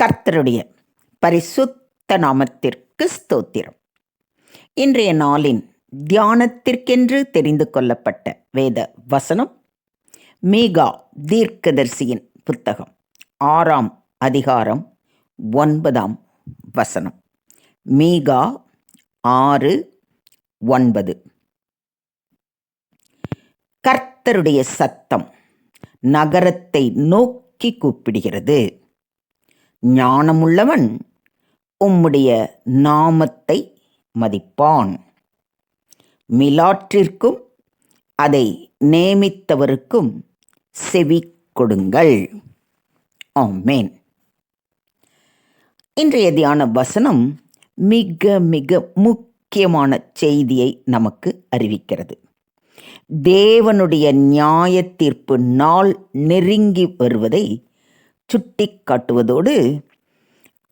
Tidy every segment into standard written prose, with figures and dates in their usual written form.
கர்த்தருடைய பரிசுத்த நாமத்திற்கு ஸ்தோத்திரம். இன்றைய நாளின் தியானத்திற்கென்று தெரிந்து கொள்ளப்பட்ட வேத வசனம் மீகா தீர்க்கதரிசியின் புத்தகம் 6ஆம் அதிகாரம் 9ஆம் வசனம். மீகா 6:9. கர்த்தருடைய சத்தம் நகரத்தை நோக்கி கூப்பிடுகிறது. ஞானமுள்ளவன் உம்முடைய நாமத்தை மதிப்பான். மிலாற்றிற்கும் அதை நேமித்தவருக்கும் செவி கொடுங்கள். ஆமென். இன்றைய தியான வசனம் மிக மிக முக்கியமான செய்தியை நமக்கு அறிவிக்கிறது. தேவனுடைய நியாய தீர்ப்பு நாள் நெருங்கி வருவதை சுட்டி காட்டுவதோடு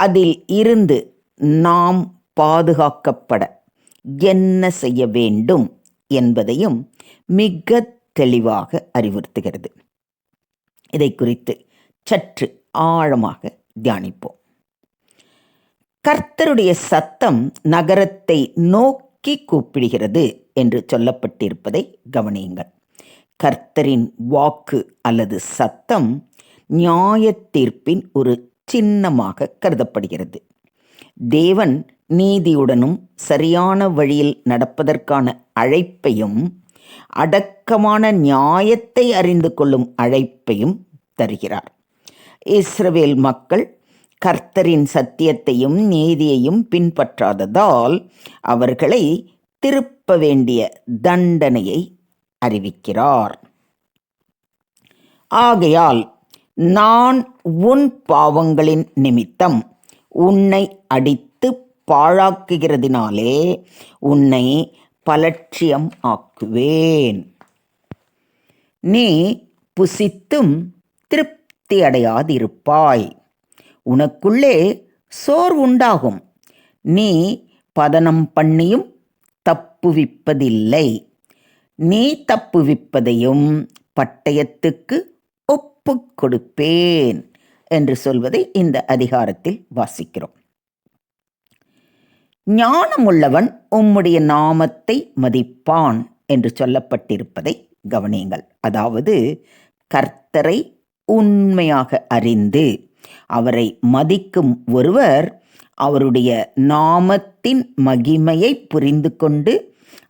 அதில் இருந்து நாம் பாதுகாக்கப்பட என்ன செய்ய வேண்டும் என்பதையும் மிக தெளிவாக அறிவுறுத்துகிறது. இதை குறித்து சற்று ஆழமாக தியானிப்போம். கர்த்தருடைய சத்தம் நகரத்தை நோக்கி கூப்பிடுகிறது என்று சொல்லப்பட்டிருப்பதை கவனியுங்கள். கர்த்தரின் வாக்கு அல்லது சத்தம் நியாய தீர்ப்பின் ஒரு சின்னமாக கருதப்படுகிறது. தேவன் நீதியுடனும் சரியான வழியில் நடப்பதற்கான அழைப்பையும் அடக்கமான நியாயத்தை அறிந்து கொள்ளும் அழைப்பையும் தருகிறார். இஸ்ரவேல் மக்கள் கர்த்தரின் சத்தியத்தையும் நீதியையும் பின்பற்றாததால் அவர்களை திருப்ப வேண்டிய தண்டனையை அறிவிக்கிறார். ஆகையால் நான் உன் பாவங்களின் நிமித்தம் உன்னை அடித்து பாழாக்குகிறதினாலே உன்னை பலட்சியம் ஆக்குவேன். நீ புசித்தும் திருப்தி அடையாதிருப்பாய். உனக்குள்ளே சோர்வுண்டாகும். நீ பதனம் பண்ணியும் தப்புவிப்பதில்லை. நீ தப்புவிப்பதையும் பட்டயத்துக்கு ஒப்புக் கொடுப்பேன் என்று சொல்வதை இந்த அதிகாரத்தில் வாசிக்கிறோம். ஞானமுள்ளவன் உம்முடைய நாமத்தை மதிப்பான் என்று சொல்லப்பட்டிருப்பதை கவனியுங்கள். அதாவது கர்த்தரை உண்மையாக அறிந்து அவரை மதிக்கும் ஒருவர் அவருடைய நாமத்தின் மகிமையை புரிந்து கொண்டு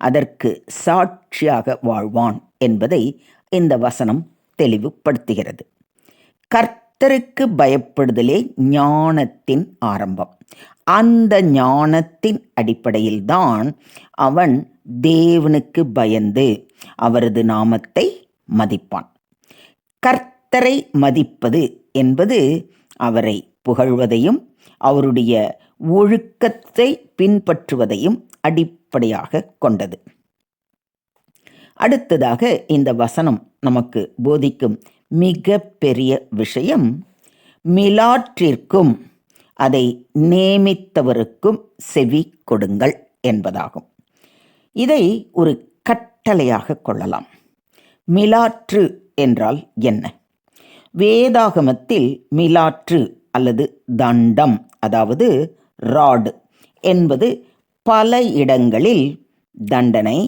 அதற்கு சாட்சியாக வாழ்வான் என்பதை இந்த வசனம் தெளிவுபடுத்துகிறது. கர்த்தருக்கு பயப்படுதலே ஞானத்தின் ஆரம்பம். அந்த ஞானத்தின் அடிப்படையில்தான் அவன் தேவனுக்கு பயந்து அவரது நாமத்தை மதிப்பான். கர்த்தரை மதிப்பது என்பது அவரை புகழ்வதையும் அவருடைய ஒழுக்கத்தை பின்பற்றுவதையும் அடிப்படையாக கொண்டது. அடுத்ததாக இந்த வசனம் நமக்கு போதிக்கும் மிக பெரிய விஷயம் மிலாற்றிற்கும் அதை நேமித்தவருக்கும் செவி கொடுங்கள் என்பதாகும். இதை ஒரு கட்டளையாக கொள்ளலாம். மிலாற்று என்றால் என்ன? வேதாகமத்தில் மிலாற்று அல்லது தண்டம், அதாவது ராடு என்பது பல இடங்களில் தண்டனை,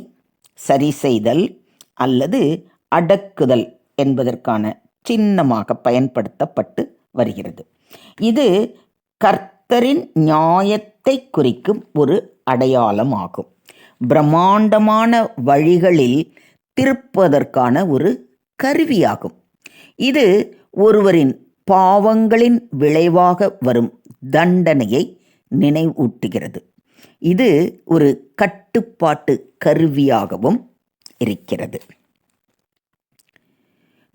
சரி செய்தல் அல்லது அடக்குதல் என்பதற்கான சின்னமாக பயன்படுத்தப்பட்டு வருகிறது. இது கர்த்தரின் நியாயத்தை குறிக்கும் ஒரு அடையாளமாகும். பிரம்மாண்டமான வழிகளில் திருப்பதற்கான ஒரு கருவியாகும். இது ஒருவரின் பாவங்களின் விளைவாக வரும் தண்டனையை நினைவூட்டுகிறது. இது ஒரு கட்டுப்பாட்டு கருவியாகவும் இருக்கிறது.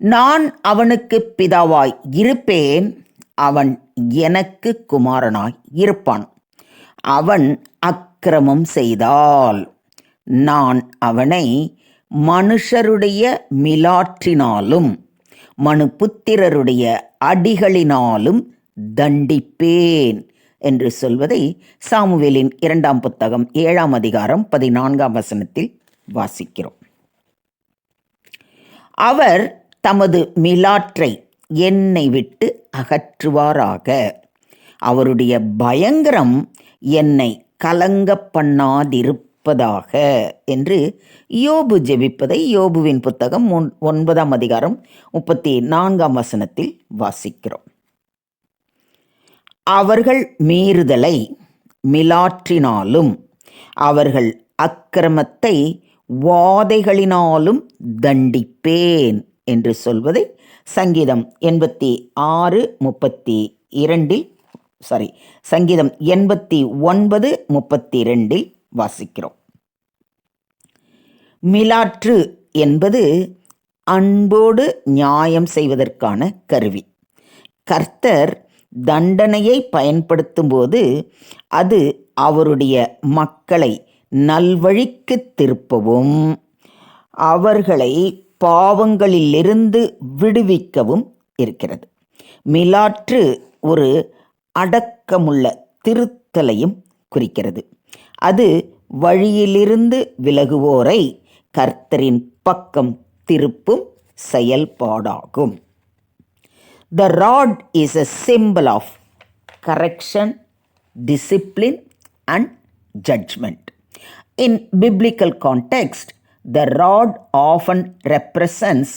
நான் அவனுக்கு பிதாவாய் இருப்பேன், அவன் எனக்கு குமாரனாய் இருப்பான். அவன் அக்கிரமம் செய்தால் நான் அவனை மனுஷருடைய மிலாற்றினாலும் மனுபுத்திரருடைய அடிகளினாலும் தண்டிப்பேன் என்று சொல்வதை சாமுவேலின் 2ஆம் புத்தகம் 7ஆம் அதிகாரம் 14ஆம் வசனத்தில் வாசிக்கிறோம். அவர் தமது மிலாற்றை என்னை விட்டு அகற்றுவாராக. அவருடைய பயங்கரம் என்னை கலங்க பண்ணாதிருப்பதாக என்று யோபு ஜெபிப்பதை யோபுவின் புத்தகம் 9ஆம் அதிகாரம் 34ஆம் வசனத்தில் வாசிக்கிறோம். அவர்கள் மீறுதலை மிலாற்றினாலும் அவர்கள் அக்கிரமத்தை வாதைகளினாலும் தண்டிப்பேன் என்று சொல்வதை சங்கீதம் 89:32 வாசிக்கிறோம். மிலாற்று என்பது அன்போடு நியாயம் செய்வதற்கான கருவி. கர்த்தர் தண்டனையை பயன்படுத்தும் போது அது அவருடைய மக்களை நல்வழிக்கு திருப்பவும் அவர்களை பாவங்களிலிருந்து விடுவிக்கவும் இருக்கிறது. மிலாற்று ஒரு அடக்கமுள்ள திருத்தலையும் குறிக்கிறது. அது வழியிலிருந்து விலகுவோரை கர்த்தரின் பக்கம் திருப்பும் செயல்பாடாகும். The rod is a symbol of correction, discipline and judgment. In biblical context, the rod often represents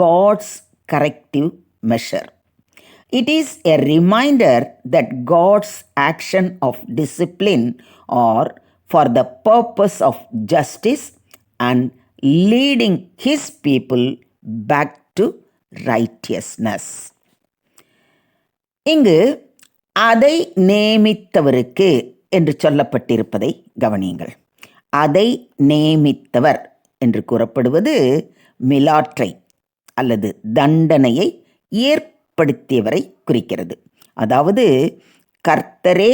God's corrective measure. It is a reminder that God's action of discipline are for the purpose of justice and leading His people back to righteousness. இங்கு அதை நியமித்தவருக்கு என்று சொல்லப்பட்டிருப்பதை கவனியுங்கள். அதை நியமித்தவர் என்று கூறப்படுவது மிலாற்றை அல்லது தண்டனையை ஏற்படுத்தியவரை குறிக்கிறது. அதாவது கர்த்தரே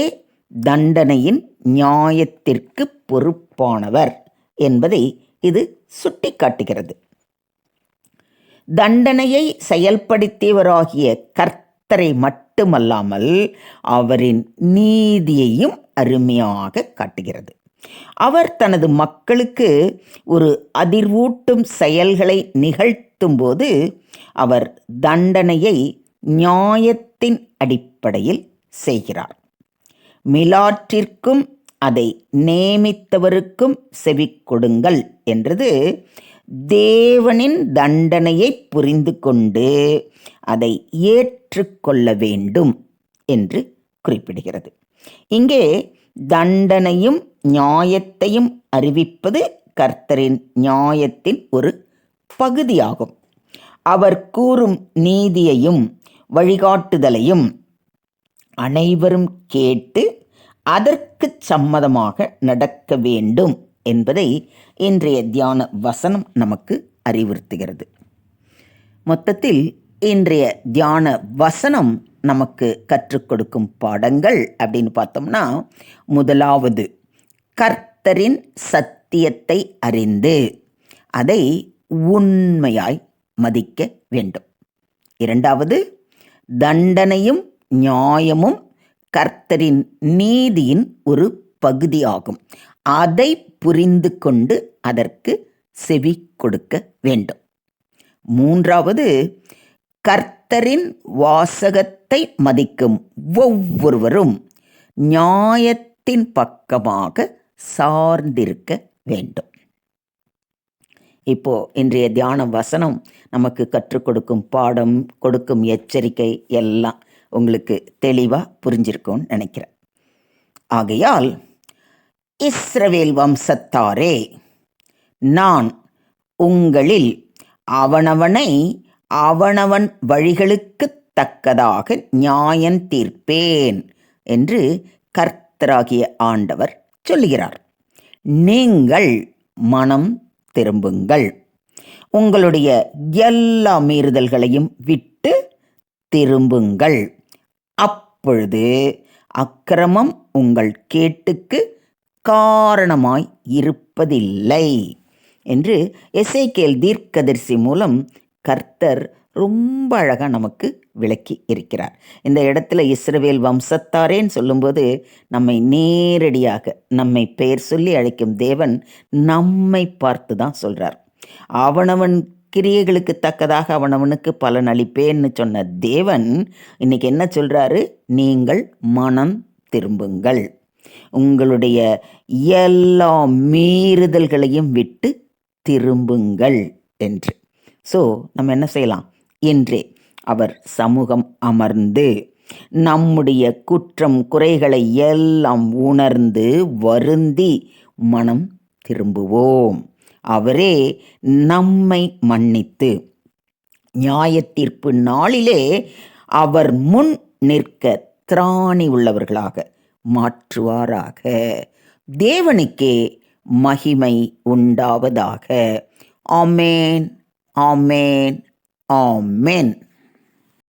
தண்டனையின் நியாயத்திற்கு பொறுப்பானவர் என்பதை இது சுட்டிக்காட்டுகிறது. தண்டனையை செயல்படுத்தியவராகிய கர்த்தரை மட்டுமல்லாமல் அவரின் நீதியையும் அருமையாக காட்டுகிறது. அவர் தனது மக்களுக்கு ஒரு அதிர்வூட்டும் செயல்களை நிகழ்த்தும் போது அவர் தண்டனையை நியாயத்தின் அடிப்படையில் செய்கிறார். மிலாற்றிற்கும் அதை நியமித்தவருக்கும் செவி கொடுங்கள் என்றது தேவனின் தண்டனையை புரிந்து கொண்டு அதை ஏற்றுக்கொள்ள வேண்டும் என்று குறிப்பிடுகிறது. இங்கே தண்டனையும் நியாயத்தையும் அறிவிப்பது கர்த்தரின் நியாயத்தின் ஒரு பகுதியாகும். அவர் கூறும் நீதியையும் வழிகாட்டுதலையும் அனைவரும் கேட்டு அதற்கு சம்மதமாக நடக்க வேண்டும் என்பதை இன்றைய தியான வசனம் நமக்கு அறிவுறுத்துகிறது. மொத்தத்தில் இன்றைய தியான வசனம் நமக்கு கற்றுக் கொடுக்கும் பாடங்கள் அப்படின்னு பார்த்தோம்னா, முதலாவது கர்த்தரின் சத்தியத்தை அறிந்து அதை உண்மையாய் மதிக்க வேண்டும். இரண்டாவது, தண்டனையும் நியாயமும் கர்த்தரின் நீதியின் ஒரு பகுதியாகும். அதை புரிந்து கொண்டு அதற்கு செவி கொடுக்க வேண்டும். மூன்றாவது, கர்த்தரின் வாசகத்தை மதிக்கும் ஒவ்வொருவரும் நியாயத்தின் பக்கமாக சார்ந்திருக்க வேண்டும். இப்போ இன்றைய தியான வசனம் நமக்கு கற்றுக் கொடுக்கும் பாடம், கொடுக்கும் எச்சரிக்கை எல்லாம் உங்களுக்கு தெளிவாக புரிஞ்சிருக்கும்னு நினைக்கிறேன். ஆகையால் இஸ்ரவேல் வம்சத்தாரே, நான் உங்களில் அவனவனை அவனவன் வழிகளுக்கு தக்கதாக நியாயம் தீர்ப்பேன் என்று கர்த்தராகிய ஆண்டவர் சொல்லுகிறார். நீங்கள் மனம் திரும்புங்கள், உங்களுடைய எல்லா மீறுதல்களையும் விட்டு திரும்புங்கள், அப்பொழுது அக்கிரமம் உங்கள் கேட்டுக்கு காரணமாய் இருப்பதில்லை என்று எசேக்கியேல் தீர்க்கதரிசி மூலம் கர்த்தர் ரொம்ப அழகாக நமக்கு விளக்கி இருக்கிறார். இந்த இடத்துல இஸ்ரவேல் வம்சத்தாரேன்னு சொல்லும்போது நம்மை நேரடியாக நம்மை பெயர் சொல்லி அழைக்கும் தேவன் நம்மை பார்த்து தான் சொல்கிறார். அவனவன் கிரியைகளுக்கு தக்கதாக அவனவனுக்கு பலன் அளிப்பேன்னு சொன்ன தேவன் இன்னைக்கு என்ன சொல்றாரு? நீங்கள் மனம் திரும்புங்கள், உங்களுடைய எல்லா மீறுதல்களையும் விட்டு திரும்புங்கள் என்று. ஸோ நம்ம என்ன செய்யலாம்? இன்றே அவர் சமூகம் அமர்ந்து நம்முடைய குற்றம் குறைகளை எல்லாம் உணர்ந்து வருந்தி மனம் திரும்புவோம். அவரே நம்மை மன்னித்து நியாயத்தீர்ப்பு நாளிலே அவர் முன் நிற்க திராணி உள்ளவர்களாக மாற்றுவாராக. தேவனுக்கே மகிமை உண்டாவதாக. ஆமேன், ஆமேன், ஆமேன்.